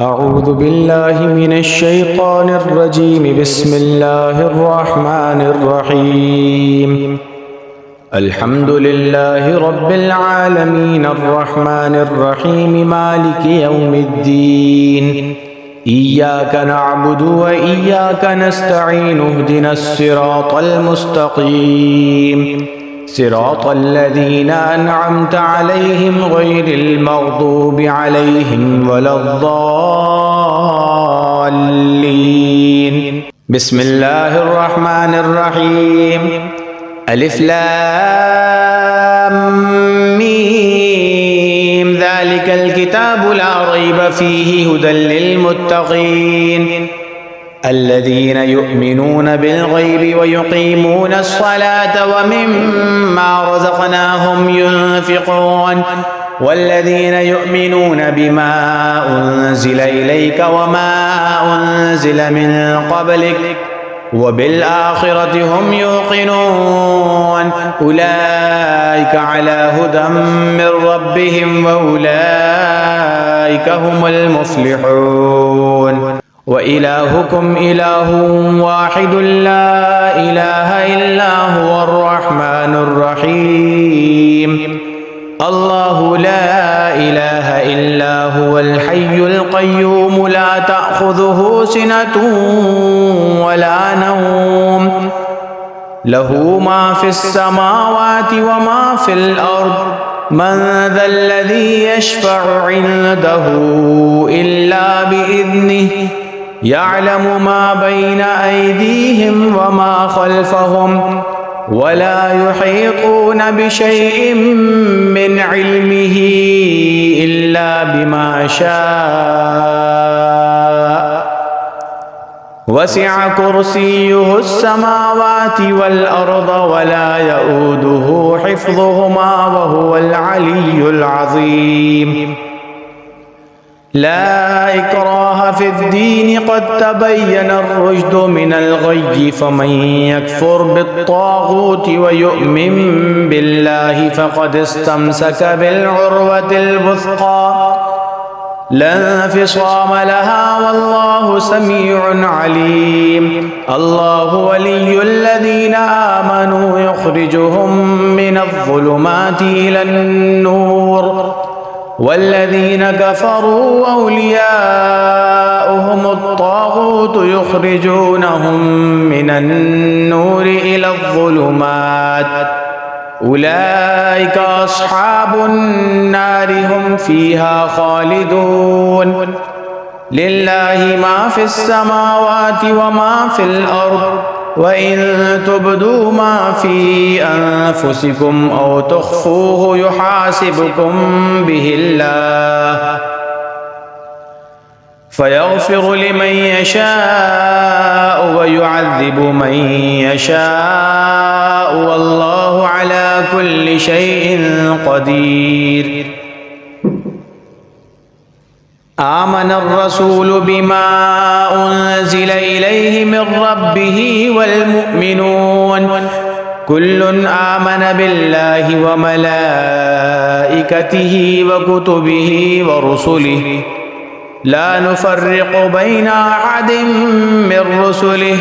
أعوذ بالله من الشيطان الرجيم. بسم الله الرحمن الرحيم. الحمد لله رب العالمين الرحمن الرحيم مالك يوم الدين. إياك نعبد وإياك نستعين. اهدنا الصراط المستقيم صراط الذين أنعمت عليهم غير المغضوب عليهم ولا الضالين. بسم الله الرحمن الرحيم. ألف لام ميم. ذلك الكتاب لا ريب فيه هدى للمتقين الذين يؤمنون بالغيب ويقيمون الصلاة ومما رزقناهم ينفقون والذين يؤمنون بما أنزل إليك وما أنزل من قبلك وبالآخرة هم يوقنون أولئك على هدى من ربهم وأولئك هم المفلحون. وإلهكم إله واحد لا إله إلا هو الرحمن الرحيم. الله لا إله إلا هو الحي القيوم لا تأخذه سنة ولا نوم له ما في السماوات وما في الأرض. من ذا الذي يشفع عنده إلا بإذنه يعلم ما بين أيديهم وما خلفهم ولا يحيطون بشيء من علمه إلا بما شاء. وسع كرسيه السماوات والأرض ولا يؤوده حفظهما وهو العلي العظيم. لا إكراه في الدين قد تبين الرشد من الغي فمن يكفر بالطاغوت ويؤمن بالله فقد استمسك بالعروة الوثقى لا انفصام لها والله سميع عليم. الله ولي الذين آمنوا يخرجهم من الظلمات إلى النور والذين كفروا أولياؤهم الطاغوت يخرجونهم من النور إلى الظلمات أولئك أصحاب النار هم فيها خالدون. لله ما في السماوات وما في الأرض وإن تبدوا ما في أنفسكم أو تخفوه يحاسبكم به الله فيغفر لمن يشاء ويعذب من يشاء والله على كل شيء قدير. آمن الرسول بما أنزل إليه من ربه والمؤمنون كل آمن بالله وملائكته وكتبه ورسله لا نفرق بين أحد من رسله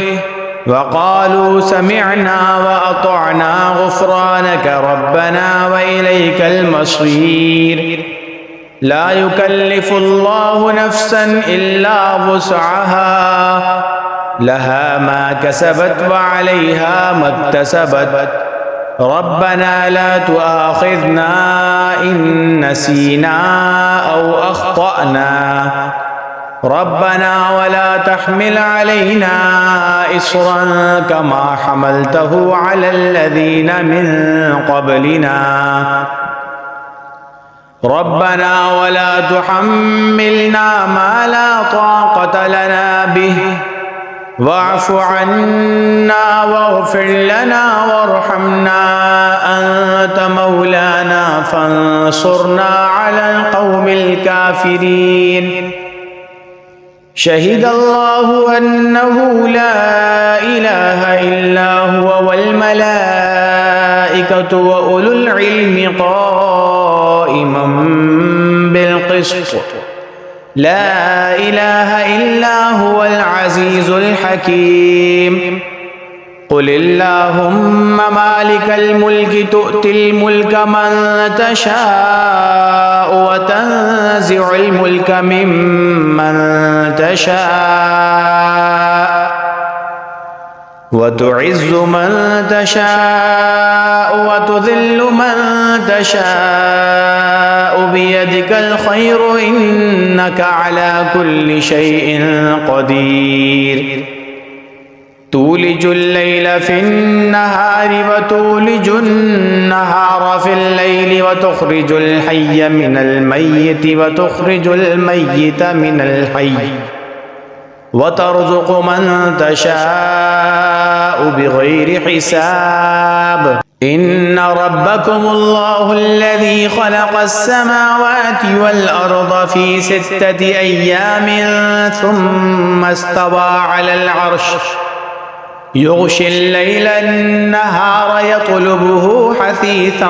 وقالوا سمعنا وأطعنا غفرانك ربنا وإليك المصير. لا يكلف الله نفسا إلا وسعها لها ما كسبت وعليها ما اكتسبت. ربنا لا تؤاخذنا إن نسينا أو أخطأنا ربنا ولا تحمل علينا إصرا كما حملته على الذين من قبلنا ربنا ولا تحملنا ما لا طاقة لنا به واعف عنا واغفر لنا وارحمنا أنت مولانا فانصرنا على القوم الكافرين. شهد الله أنه لا إله إلا هو والملائكة وأولو العلم قائما بالقسط لا إله إلا هو العزيز الحكيم قل اللهم مالك الملك تؤتي الملك من تشاء وتنزع الملك ممن تشاء وتعز من تشاء وتذل من تشاء بيدك الخير إنك على كل شيء قدير تولج الليل في النهار وتولج النهار في الليل وتخرج الحي من الميت وتخرج الميت من الحي وترزق من تشاء بغير حساب إن ربكم الله الذي خلق السماوات والأرض في 6 أيام ثم استوى على العرش يغشي الليل النهار يطلبه حثيثا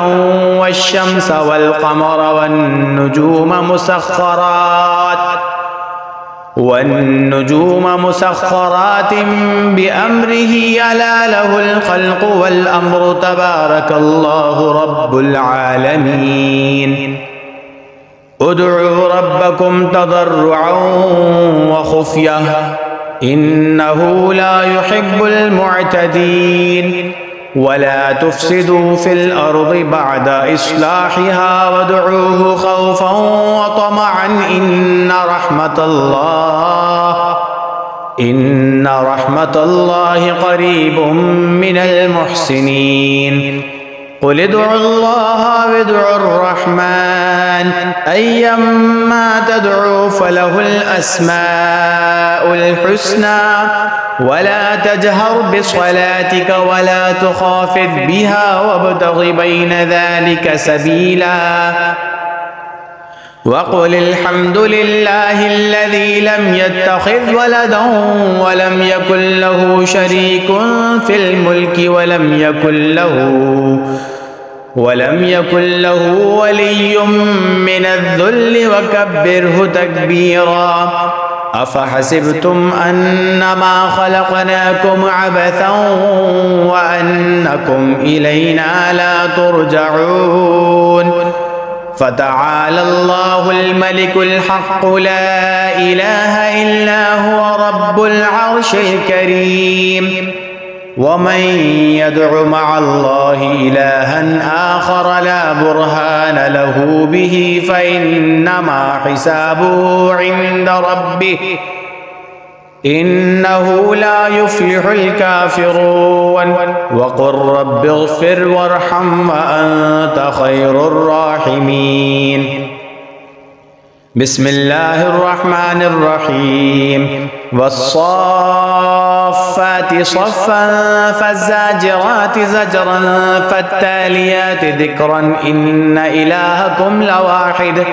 والشمس والقمر والنجوم مسخرات بأمره ألا له الخلق والأمر تبارك الله رب العالمين ادعوا ربكم تضرعا وخفية إنه لا يحب المعتدين ولا تفسدوا في الأرض بعد إصلاحها وادعوه خوفا وطمعا إن رحمة الله قريب من المحسنين قل ادعوا الله وادعوا الرحمن أيما تدعوا فله الأسماء الحسنى ولا تجهر بصلاتك ولا تخافت بها وابتغ بين ذلك سبيلا وقل الحمد لله الذي لم يتخذ ولدا ولم يكن له شريك في الملك ولم يكن له ولي من الذل وكبره تكبيرا أفحسبتم أنما خلقناكم عبثا وأنكم إلينا لا ترجعون فتعالى الله الملك الحق لا إله إلا هو رب العرش الكريم ومن يدع مع الله إلها آخر لا برهان له به فإنما حسابه عند ربه إنه لا يفلح الكافرون وقل رب اغفر وارحم وأنت خير الراحمين بسم الله الرحمن الرحيم والصافات صفا فالزاجرات زجرا فالتاليات ذكرا إن إلهكم لواحد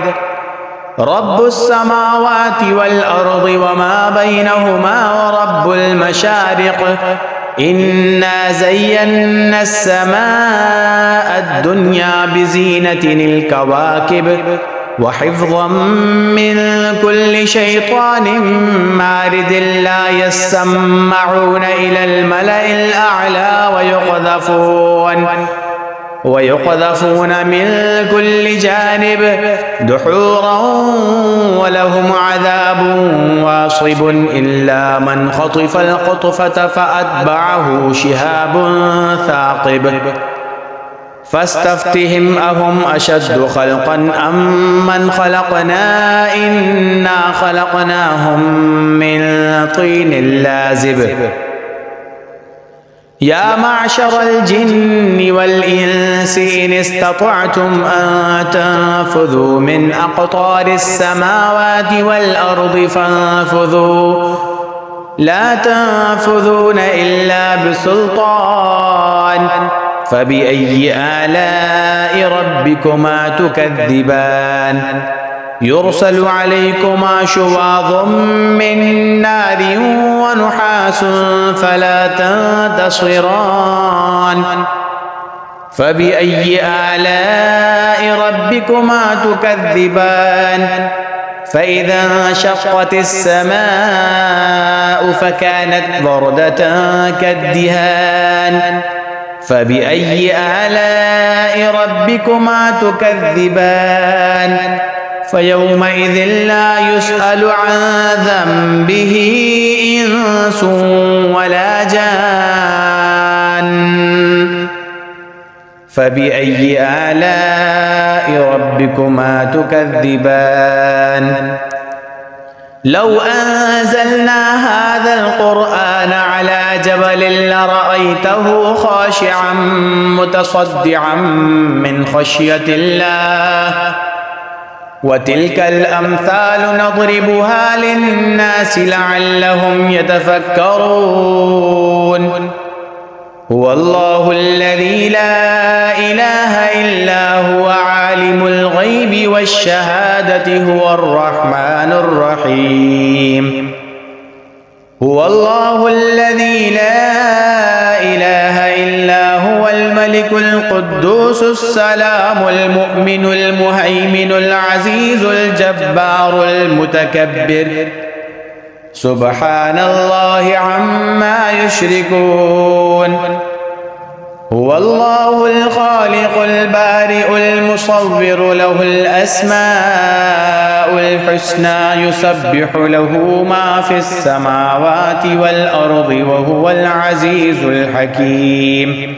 رب السماوات والأرض وما بينهما ورب المشارق إنا زينا السماء الدنيا بزينة الكواكب وحفظا من كل شيطان مارد لا يسمعون إلى الملأ الأعلى ويقذفون من كل جانب دحورا ولهم عذاب واصب إلا من خطف الخطفة فأتبعه شهاب ثاقب فاستفتهم أهم أشد خلقا أم من خلقنا إنا خلقناهم من طين لازب يا معشر الجن والإنس إن استطعتم أن تنفذوا من أقطار السماوات والأرض فانفذوا لا تنفذون إلا بسلطان فبأي آلاء ربكما تكذبان يرسل عليكما شواظ من نار ونحاس فلا تنتصران فبأي آلاء ربكما تكذبان فإذا انشقت السماء فكانت وردة كالدهان فبأي آلاء ربكما تكذبان فيومئذ لا يسأل عن ذنبه إنس ولا جان فبأي آلاء ربكما تكذبان لو أنزلنا هذا القرآن على جبل لرأيته خاشعا متصدعا من خشية الله وتلك الأمثال نضربها للناس لعلهم يتفكرون هو الله الذي لا إله إلا هو عالم الغيب والشهادة هو الرحمن الرحيم هو الله الذي لا إله إلا هو الملك القدوس السلام المؤمن المهيمن العزيز الجبار المتكبر سبحان الله عما يشركون هو الله الخالق البارئ المصور له الأسماء الحسنى يسبح له ما في السماوات والأرض وهو العزيز الحكيم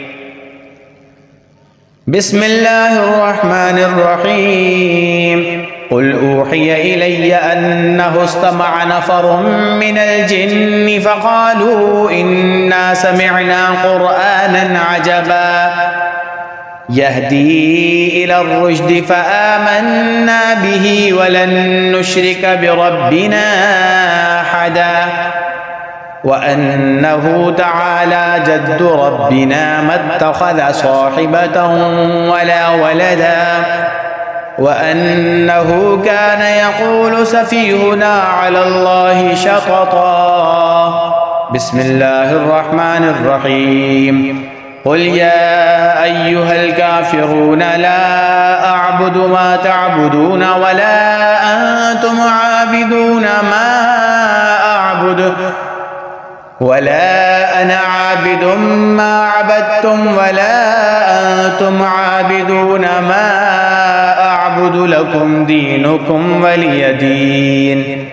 بسم الله الرحمن الرحيم قل أوحي إلي أنه استمع نفر من الجن فقالوا إنا سمعنا قرآنا عجبا يهدي إلى الرشد فآمنا به ولن نشرك بربنا أحدا وأنه تعالى جد ربنا ما اتخذ صاحبة ولا ولدا وأنه كان يقول سفيهنا على الله شططا بسم الله الرحمن الرحيم قل يا أيها الكافرون لا أعبد ما تعبدون ولا أنتم عابدون ما أعبد ولا أنا عابد ما عبدتم ولا أنتم عابدون ما أعبد لكم دينكم ولي دين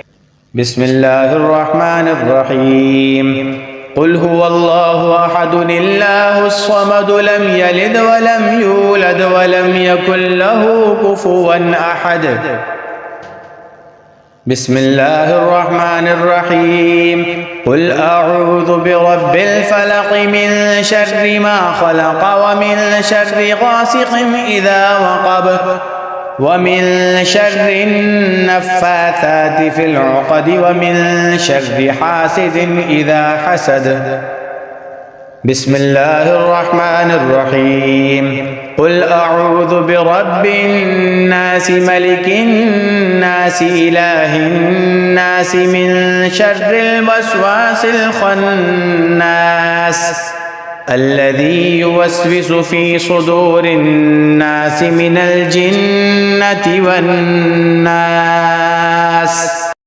بسم الله الرحمن الرحيم قل هو الله أحد الله الصمد لم يلد ولم يولد ولم يكن له كفوا أحد بسم الله الرحمن الرحيم قل أعوذ برب الفلق من شر ما خلق ومن شر غاسق إذا وقب ومن شر النفاثات في العقد ومن شر حاسد إذا حسد بسم الله الرحمن الرحيم قل أعوذ برب الناس ملك الناس إله الناس من شر الوسواس الخناس الذي يوسوس في صدور الناس من الجنة والناس